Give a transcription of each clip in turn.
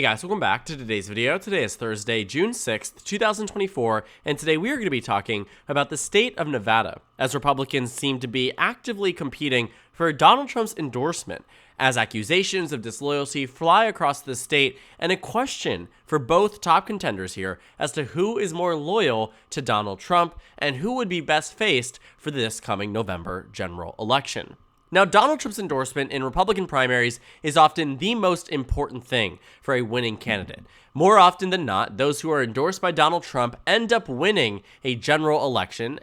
Hey guys, welcome back to today's video. Today is Thursday, June 6th, 2024, and today we are going to be talking about the state of Nevada, as Republicans seem to be actively competing for Donald Trump's endorsement, as accusations of disloyalty fly across the state, and a question for both top contenders here as to who is more loyal to Donald Trump and who would be best faced for this coming November general election. Now, Donald Trump's endorsement in Republican primaries is often the most important thing for a winning candidate. More often than not, those who are endorsed by Donald Trump end up winning a general election,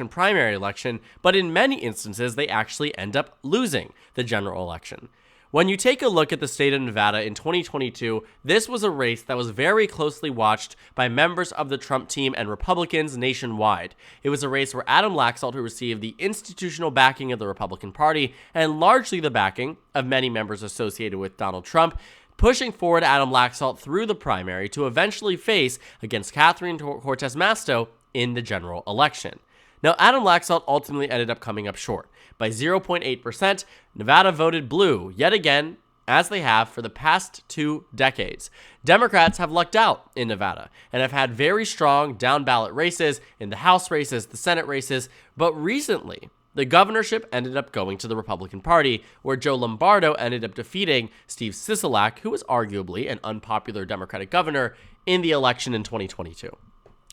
primary election, but in many instances, they actually end up losing the general election. When you take a look at the state of Nevada in 2022, this was a race that was very closely watched by members of the Trump team and Republicans nationwide. It was a race where Adam Laxalt, who received the institutional backing of the Republican Party and largely the backing of many members associated with Donald Trump, pushing forward Adam Laxalt through the primary to eventually face against Catherine Cortez Masto in the general election. Now, Adam Laxalt ultimately ended up coming up short. By 0.8%, Nevada voted blue yet again, as they have for the past 2 decades. Democrats have lucked out in Nevada and have had very strong down-ballot races in the House races, the Senate races, but recently, the governorship ended up going to the Republican Party, where Joe Lombardo ended up defeating Steve Sisolak, who was arguably an unpopular Democratic governor, in the election in 2022.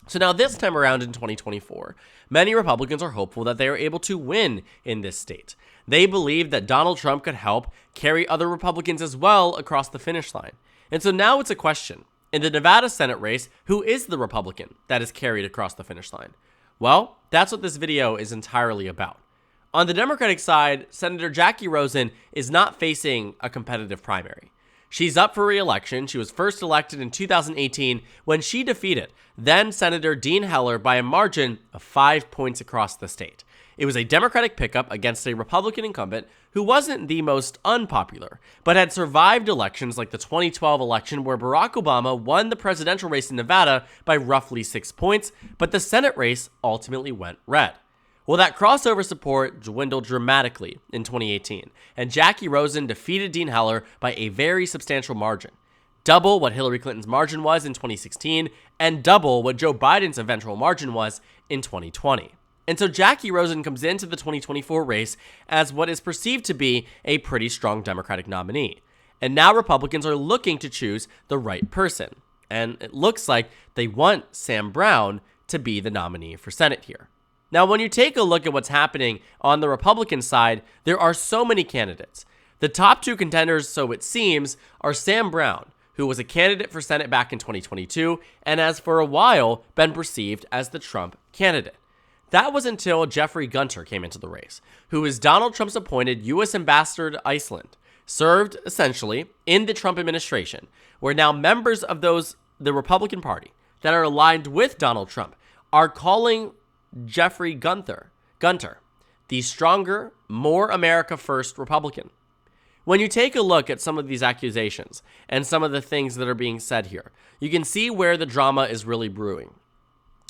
So now this time around in 2024, many Republicans are hopeful that they are able to win in this state. They believe that Donald Trump could help carry other Republicans as well across the finish line. And so now it's a question. In the Nevada Senate race, who is the Republican that is carried across the finish line? Well, that's what this video is entirely about. On the Democratic side, Senator Jackie Rosen is not facing a competitive primary. She's up for re-election. She was first elected in 2018 when she defeated then Senator Dean Heller by a margin of 5 points across the state. It was a Democratic pickup against a Republican incumbent who wasn't the most unpopular, but had survived elections like the 2012 election where Barack Obama won the presidential race in Nevada by roughly 6 points, but the Senate race ultimately went red. Well, that crossover support dwindled dramatically in 2018, and Jackie Rosen defeated Dean Heller by a very substantial margin. Double what Hillary Clinton's margin was in 2016, and double what Joe Biden's eventual margin was in 2020. And so Jackie Rosen comes into the 2024 race as what is perceived to be a pretty strong Democratic nominee. And now Republicans are looking to choose the right person. And it looks like they want Sam Brown to be the nominee for Senate here. Now, when you take a look at what's happening on the Republican side, there are so many candidates. The top 2 contenders, so it seems, are Sam Brown, who was a candidate for Senate back in 2022 and has for a while been perceived as the Trump candidate. That was until Jeffrey Gunter came into the race, who is Donald Trump's appointed U.S. ambassador to Iceland, served essentially in the Trump administration, where now members of the Republican Party that are aligned with Donald Trump are calling Jeffrey Gunter, the stronger, more America First Republican. When you take a look at some of these accusations and some of the things that are being said here, you can see where the drama is really brewing.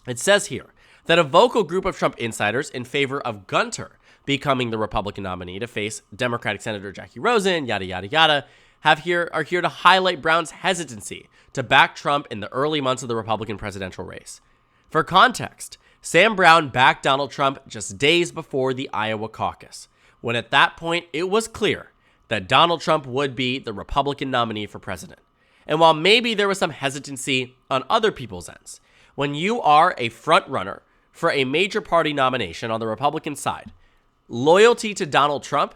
It says here that a vocal group of Trump insiders in favor of Gunter becoming the Republican nominee to face Democratic Senator Jackie Rosen, yada, yada, yada, are here to highlight Brown's hesitancy to back Trump in the early months of the Republican presidential race. For context, Sam Brown backed Donald Trump just days before the Iowa caucus, when at that point it was clear that Donald Trump would be the Republican nominee for president. And while maybe there was some hesitancy on other people's ends, when you are a front runner for a major party nomination on the Republican side, loyalty to Donald Trump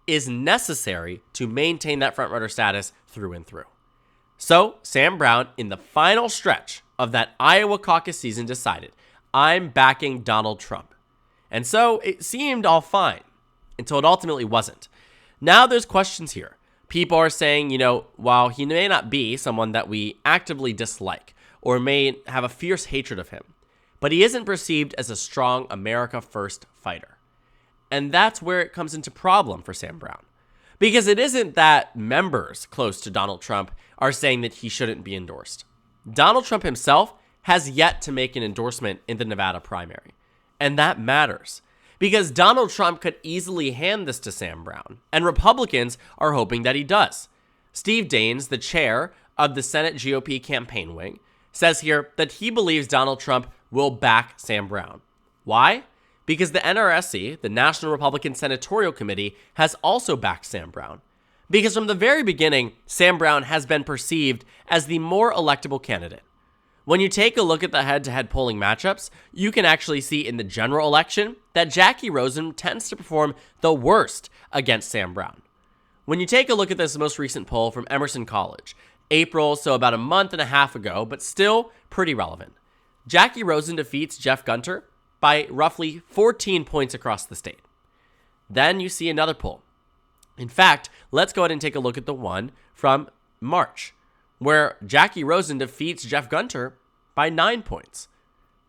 is necessary to maintain that frontrunner status through and through. So Sam Brown, in the final stretch of that Iowa caucus season, decided, I'm backing Donald Trump. And so it seemed all fine until it ultimately wasn't. Now there's questions here. People are saying, while he may not be someone that we actively dislike or may have a fierce hatred of him, but he isn't perceived as a strong America First fighter. And that's where it comes into problem for Sam Brown. Because it isn't that members close to Donald Trump are saying that he shouldn't be endorsed. Donald Trump himself has yet to make an endorsement in the Nevada primary. And that matters. Because Donald Trump could easily hand this to Sam Brown, and Republicans are hoping that he does. Steve Daines, the chair of the Senate GOP campaign wing, says here that he believes Donald Trump will back Sam Brown. Why? Because the NRSC, the National Republican Senatorial Committee, has also backed Sam Brown. Because from the very beginning, Sam Brown has been perceived as the more electable candidate. When you take a look at the head-to-head polling matchups, you can actually see in the general election that Jackie Rosen tends to perform the worst against Sam Brown. When you take a look at this most recent poll from Emerson College, April, so about a month and a half ago, but still pretty relevant, Jackie Rosen defeats Jeff Gunter by roughly 14 points across the state. Then you see another poll. In fact, let's go ahead and take a look at the one from March, where Jackie Rosen defeats Jeff Gunter by 9 points.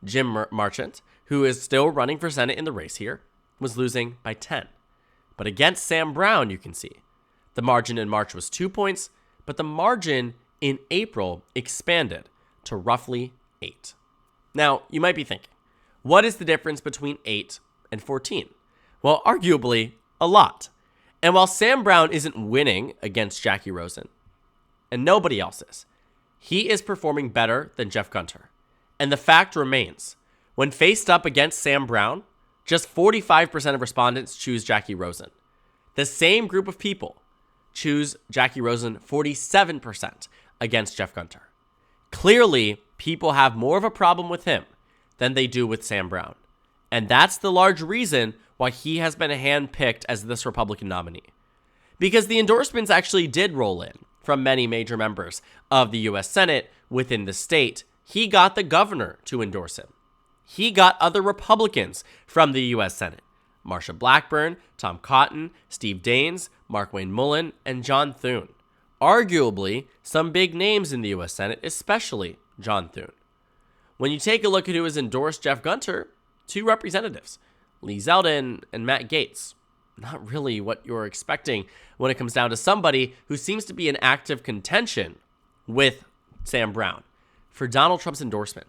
Jim Marchant, who is still running for Senate in the race here, was losing by 10. But against Sam Brown, you can see, the margin in March was 2 points, but the margin in April expanded to roughly 8. Now, you might be thinking, what is the difference between 8 and 14? Well, arguably, a lot. And while Sam Brown isn't winning against Jackie Rosen, and nobody else is, he is performing better than Jeff Gunter. And the fact remains, when faced up against Sam Brown, just 45% of respondents choose Jackie Rosen. The same group of people choose Jackie Rosen 47% against Jeff Gunter. Clearly, people have more of a problem with him than they do with Sam Brown. And that's the large reason why he has been handpicked as this Republican nominee. Because the endorsements actually did roll in from many major members of the U.S. Senate within the state. He got the governor to endorse him. He got other Republicans from the U.S. Senate. Marsha Blackburn, Tom Cotton, Steve Daines, Markwayne Mullin, and John Thune. Arguably, some big names in the U.S. Senate, especially John Thune. When you take a look at who has endorsed Jeff Gunter, 2 representatives, Lee Zeldin and Matt Gaetz. Not really what you're expecting when it comes down to somebody who seems to be in active contention with Sam Brown for Donald Trump's endorsement.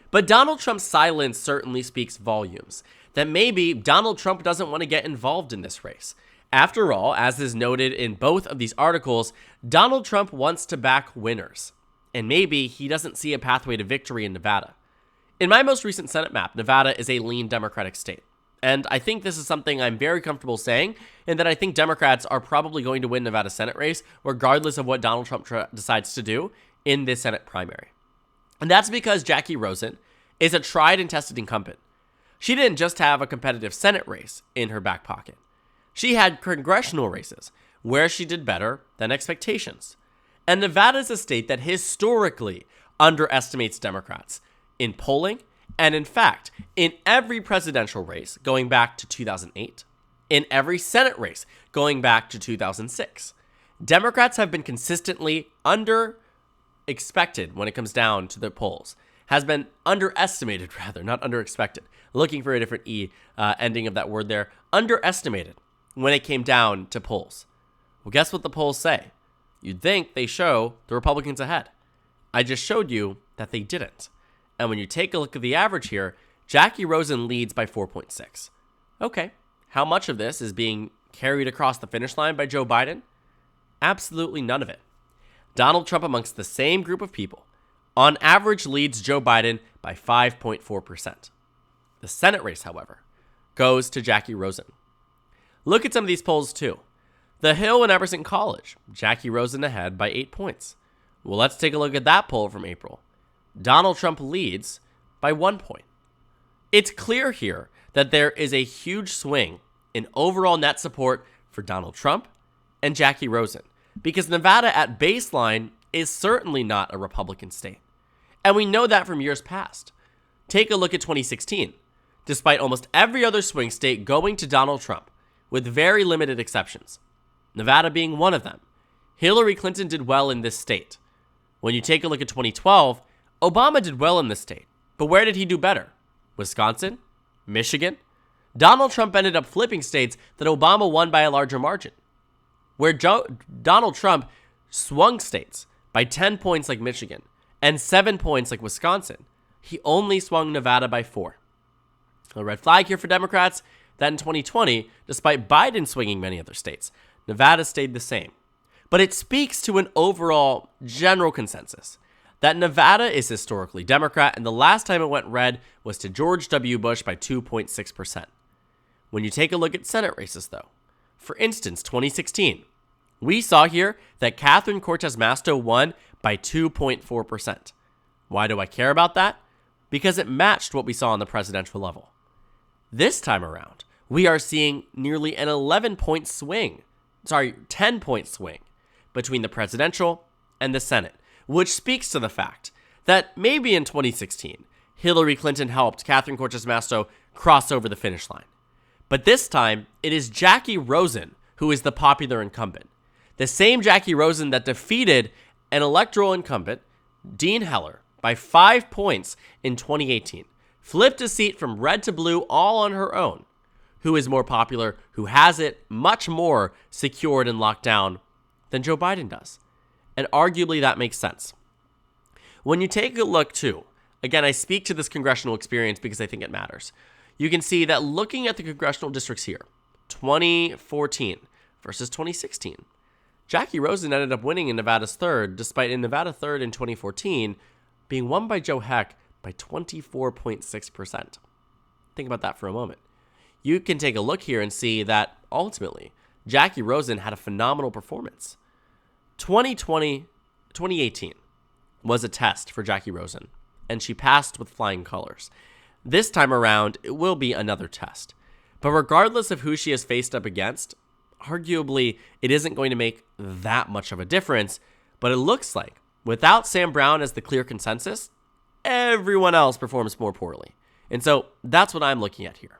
But Donald Trump's silence certainly speaks volumes that maybe Donald Trump doesn't want to get involved in this race. After all, as is noted in both of these articles, Donald Trump wants to back winners, and maybe he doesn't see a pathway to victory in Nevada. In my most recent Senate map, Nevada is a lean Democratic state. And I think this is something I'm very comfortable saying, and that I think Democrats are probably going to win Nevada Senate race, regardless of what Donald Trump decides to do in this Senate primary. And that's because Jackie Rosen is a tried and tested incumbent. She didn't just have a competitive Senate race in her back pocket. She had congressional races where she did better than expectations. And Nevada is a state that historically underestimates Democrats in polling, and in fact, in every presidential race going back to 2008, in every Senate race going back to 2006, Democrats have been consistently expected when it comes down to the polls. Has been underestimated, rather, not underexpected. Looking for a different ending of that word there. Underestimated when it came down to polls. Well, guess what the polls say? You'd think they show the Republicans ahead. I just showed you that they didn't. And when you take a look at the average here, Jackie Rosen leads by 4.6. Okay, how much of this is being carried across the finish line by Joe Biden? Absolutely none of it. Donald Trump, amongst the same group of people, on average leads Joe Biden by 5.4%. The Senate race, however, goes to Jackie Rosen. Look at some of these polls too. The Hill and Emerson College, Jackie Rosen ahead by 8 points. Well, let's take a look at that poll from April. Donald Trump leads by 1 point. It's clear here that there is a huge swing in overall net support for Donald Trump and Jackie Rosen, because Nevada at baseline is certainly not a Republican state. And we know that from years past. Take a look at 2016. Despite almost every other swing state going to Donald Trump, with very limited exceptions, Nevada being one of them, Hillary Clinton did well in this state. When you take a look at 2012, Obama did well in this state, but where did he do better? Wisconsin? Michigan? Donald Trump ended up flipping states that Obama won by a larger margin. Where Donald Trump swung states by 10 points like Michigan and 7 points like Wisconsin, he only swung Nevada by 4. A red flag here for Democrats that in 2020, despite Biden swinging many other states, Nevada stayed the same. but it speaks to an overall general consensus that Nevada is historically Democrat, and the last time it went red was to George W. Bush by 2.6%. When you take a look at Senate races, though, for instance, 2016, we saw here that Catherine Cortez Masto won by 2.4%. Why do I care about that? Because it matched what we saw on the presidential level. This time around, we are seeing nearly an 10-point swing between the presidential and the Senate, which speaks to the fact that maybe in 2016, Hillary Clinton helped Catherine Cortez Masto cross over the finish line. But this time, it is Jackie Rosen who is the popular incumbent. The same Jackie Rosen that defeated an electoral incumbent, Dean Heller, by 5 points in 2018, flipped a seat from red to blue all on her own. Who is more popular, who has it much more secured and locked down than Joe Biden does. And arguably that makes sense. When you take a look too, again, I speak to this congressional experience because I think it matters. You can see that looking at the congressional districts here, 2014 versus 2016, Jackie Rosen ended up winning in Nevada's 3rd, despite in Nevada 3rd in 2014 being won by Joe Heck by 24.6%. Think about that for a moment. You can take a look here and see that ultimately Jackie Rosen had a phenomenal performance. 2018 was a test for Jackie Rosen, and she passed with flying colors. This time around, it will be another test. But regardless of who she has faced up against, arguably it isn't going to make that much of a difference, but it looks like without Sam Brown as the clear consensus, everyone else performs more poorly. And so that's what I'm looking at here.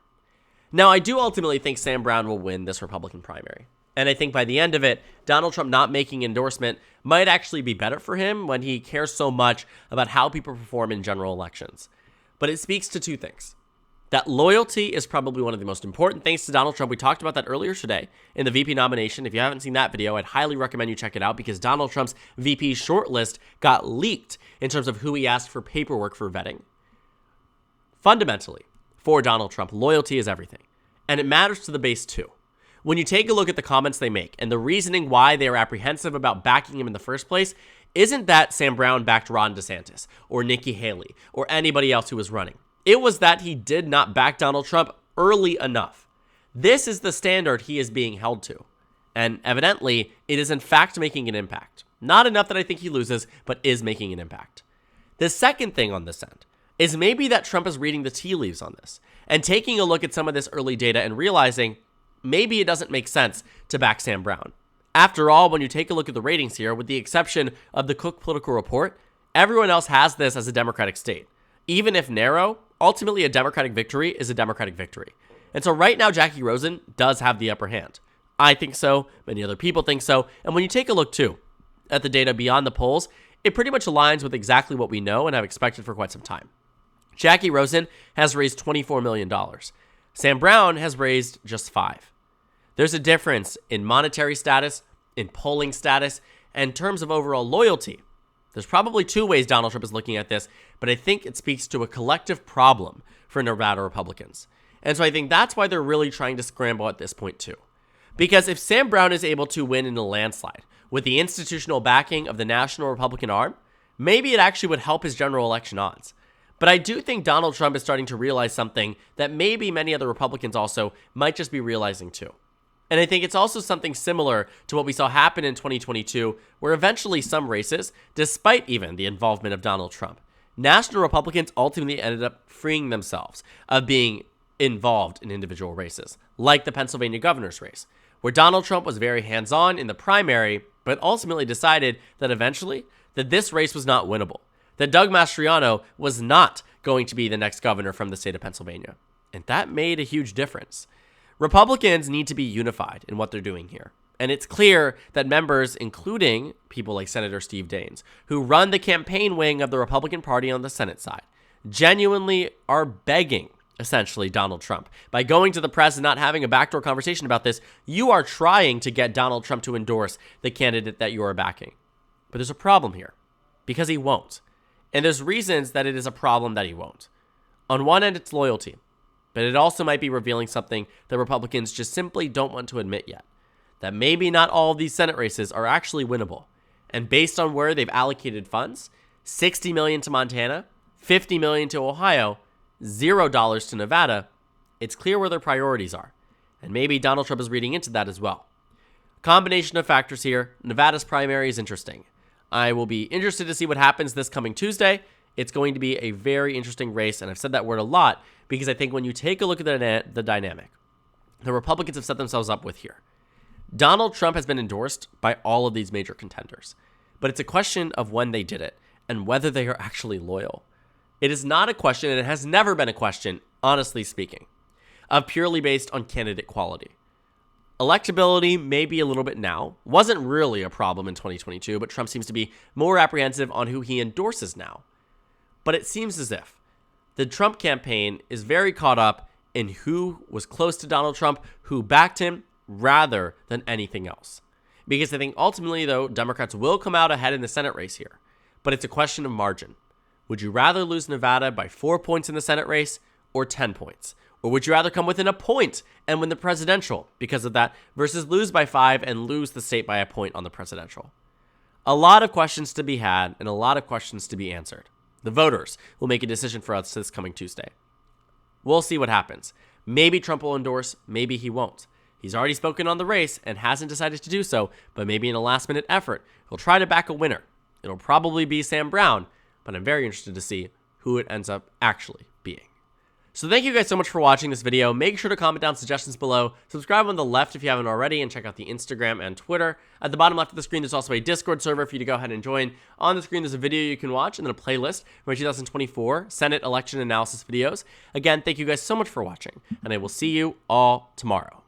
Now, I do ultimately think Sam Brown will win this Republican primary. And I think by the end of it, Donald Trump not making endorsement might actually be better for him when he cares so much about how people perform in general elections. But it speaks to two things. That loyalty is probably one of the most important things to Donald Trump. We talked about that earlier today in the VP nomination. If you haven't seen that video, I'd highly recommend you check it out because Donald Trump's VP shortlist got leaked in terms of who he asked for paperwork for vetting. Fundamentally, for Donald Trump, loyalty is everything. And it matters to the base too. When you take a look at the comments they make and the reasoning why they are apprehensive about backing him in the first place, isn't that Sam Brown backed Ron DeSantis or Nikki Haley or anybody else who was running. It was that he did not back Donald Trump early enough. This is the standard he is being held to. And evidently, it is in fact making an impact. Not enough that I think he loses, but is making an impact. The second thing on this end is maybe that Trump is reading the tea leaves on this and taking a look at some of this early data and realizing maybe it doesn't make sense to back Sam Brown. After all, when you take a look at the ratings here, with the exception of the Cook Political Report, everyone else has this as a Democratic state. Even if narrow, ultimately a Democratic victory is a Democratic victory. And so right now, Jackie Rosen does have the upper hand. I think so. Many other people think so. And when you take a look, too, at the data beyond the polls, it pretty much aligns with exactly what we know and have expected for quite some time. Jackie Rosen has raised $24 million. Sam Brown has raised just $5 million. There's a difference in monetary status, in polling status, and in terms of overall loyalty. There's probably two ways Donald Trump is looking at this, but I think it speaks to a collective problem for Nevada Republicans. And so I think that's why they're really trying to scramble at this point too. Because if Sam Brown is able to win in a landslide with the institutional backing of the National Republican Arm, maybe it actually would help his general election odds. But I do think Donald Trump is starting to realize something that maybe many other Republicans also might just be realizing too. And I think it's also something similar to what we saw happen in 2022, where eventually some races, despite even the involvement of Donald Trump, national Republicans ultimately ended up freeing themselves of being involved in individual races, like the Pennsylvania governor's race, where Donald Trump was very hands-on in the primary, but ultimately decided that eventually that this race was not winnable, that Doug Mastriano was not going to be the next governor from the state of Pennsylvania. And that made a huge difference. Republicans need to be unified in what they're doing here. And it's clear that members, including people like Senator Steve Daines, who run the campaign wing of the Republican Party on the Senate side, genuinely are begging, essentially, Donald Trump. By going to the press and not having a backdoor conversation about this, you are trying to get Donald Trump to endorse the candidate that you are backing. But there's a problem here, because he won't. And there's reasons that it is a problem that he won't. On one end, it's loyalty. But it also might be revealing something that Republicans just simply don't want to admit yet. that maybe not all of these Senate races are actually winnable. And based on where they've allocated funds, $60 million to Montana, $50 million to Ohio, $0 to Nevada, it's clear where their priorities are. And maybe Donald Trump is reading into that as well. Combination of factors here. Nevada's primary is interesting. I will be interested to see what happens this coming Tuesday. It's going to be a very interesting race, and I've said that word a lot because I think when you take a look at the dynamic the Republicans have set themselves up with here, Donald Trump has been endorsed by all of these major contenders, but it's a question of when they did it and whether they are actually loyal. It is not a question, and it has never been a question, honestly speaking, of purely based on candidate quality. Electability may be a little bit now. Wasn't really a problem in 2022, but Trump seems to be more apprehensive on who he endorses now. But it seems as if the Trump campaign is very caught up in who was close to Donald Trump, who backed him, rather than anything else. Because I think ultimately, though, Democrats will come out ahead in the Senate race here. But it's a question of margin. Would you rather lose Nevada by 4 points in the Senate race or 10 points? Or would you rather come within a point and win the presidential because of that versus lose by 5 and lose the state by a point on the presidential? A lot of questions to be had and a lot of questions to be answered. The voters will make a decision for us this coming Tuesday. We'll see what happens. Maybe Trump will endorse, maybe he won't. He's already spoken on the race and hasn't decided to do so, but maybe in a last-minute effort, he'll try to back a winner. It'll probably be Sam Brown, but I'm very interested to see who it ends up actually being. So thank you guys so much for watching this video. Make sure to comment down suggestions below. Subscribe on the left if you haven't already, and check out the Instagram and Twitter. At the bottom left of the screen, there's also a Discord server for you to go ahead and join. On the screen, there's a video you can watch, and then a playlist for my 2024 Senate election analysis videos. Again, thank you guys so much for watching, and I will see you all tomorrow.